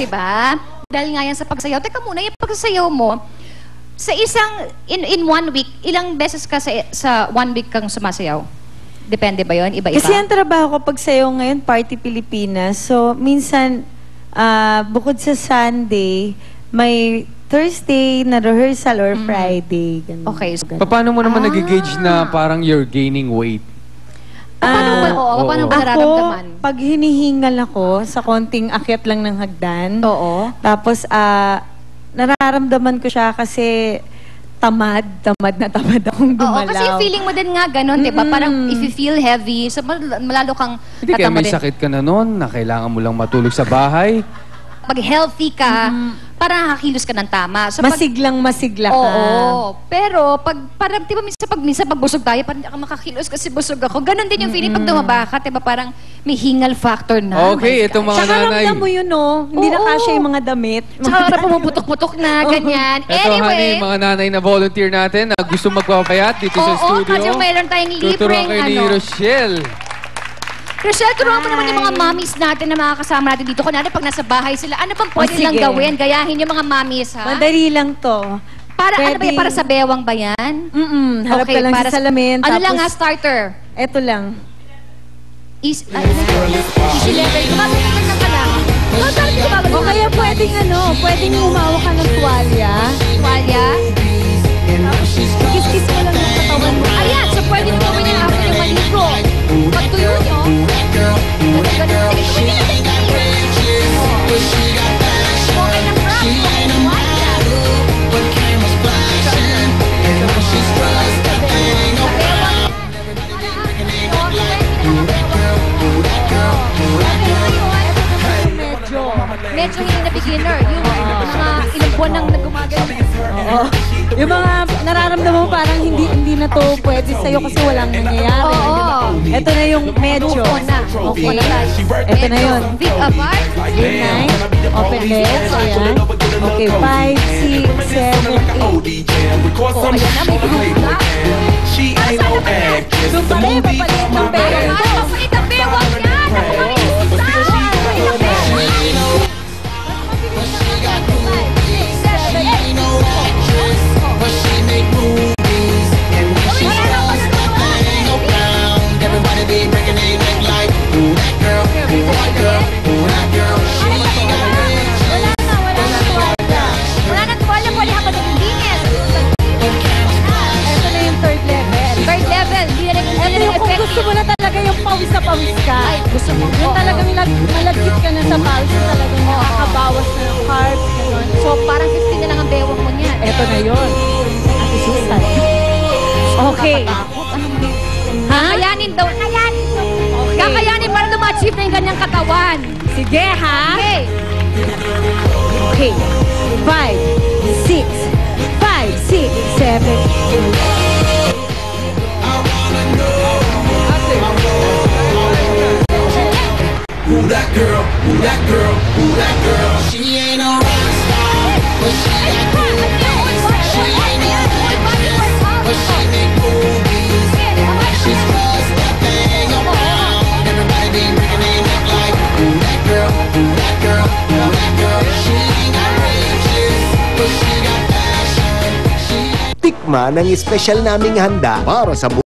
di ba? Dahil nga yan sa pagsayaw. Teka muna, yung pagsayaw mo, sa isang, in 1 week, ilang beses ka sa 1 week kang sumasayaw? Depende ba yun? Iba-iba? Kasi ang trabaho ko pagsayaw ngayon, Party Pilipinas. So, minsan, bukod sa Sunday, may Thursday na rehearsal or Friday. Ganun. Okay. Paano mo naman nag-gauge na parang you're gaining weight? Paano ba nararamdaman? Pag hinihingal ako sa konting akyat lang ng hagdan, tapos nararamdaman ko siya kasi tamad akong dumalaw. Oo, kasi yung feeling mo din nga ganun, di ba? Parang if you feel heavy, so malalo kang Hindi kaya may sakit ka na noon na kailangan mo lang matulog sa bahay? Pag healthy ka, parang nakakilos ka ng tama. So, masigla ka. Oo. Pero, parang, di ba, minsan pag busog tayo, parang hindi ako makakilos kasi busog ako. Ganon din yung feeling pag tumaba ka, di ba, parang may hingal factor na. Okay, itong mga Tsaka nanay. ramdam mo yun, no? Hindi na kasya yung mga damit. Tsaka parang pumuputok-putok na, ganyan. Ito, honey, mga nanay na volunteer natin na gusto magpapayat dito sa studio. Oo, kasi mayroon tayong Tuturuan libreng, kayo ni Rochelle. Rochelle, turuan mo naman yung mga mommies natin na mga kasama natin dito. Kunwari, pag nasa bahay sila, ano bang pwede lang gawin? Gayahin yung mga mommies, ha? Madali lang to. Para, ano ba yan? Para sa bewang ba yan? Harap ka lang sa salamin. Ano lang ha, starter? Eto lang. Easy level. Gumagano ka lang. O kaya pwedeng umawa ka ng tuwalya. Tuwalya? Kiss-kiss mo lang yung katawan mo. Ayan, so pwede mo gawin yan after yung maligo. Pag tuyo nyo, okay na crap. Medyo hindi na beginner. Yung mga ilang buwan nang nagumagano. Oo. Yung mga nararamdaman mo parang hindi na to pwede sa'yo kasi walang nangyayari. Oo. Ito na yung medyo. Okay. Ito na yun. Big apart. 9, open legs, ayan. Okay, 5, 6, 7, 8. Oh, ayan na, may group na. She ain't no actress. Doon pa rin, papalit ng pera. Papalit ang bewang yan! Gusto mo na talaga yung pawis na pawis ka. Ay, gusto mo. Yung talagang malagkit ka na sa pawis, talagang nakakabawas na ng carbs. Ganun. So, parang 15 na lang ang bewang mo niyan. Eto na yun. Ate Susan. Okay. Ha? Kakayanin daw. Kakayanin para na-achieve na yung ganyang katawan. Sige, ha? Okay. Okay. 5, 6, 7. Who that girl? Who that girl? Who that girl? She ain't a rock star, but she got movies. She ain't no actress, but she make movies. She's just that thing around. Everybody be breaking their neck like, who that girl? Who that girl? Who that girl? She ain't got riches, but she got passion. Tikman ang espesyal naming handa para sa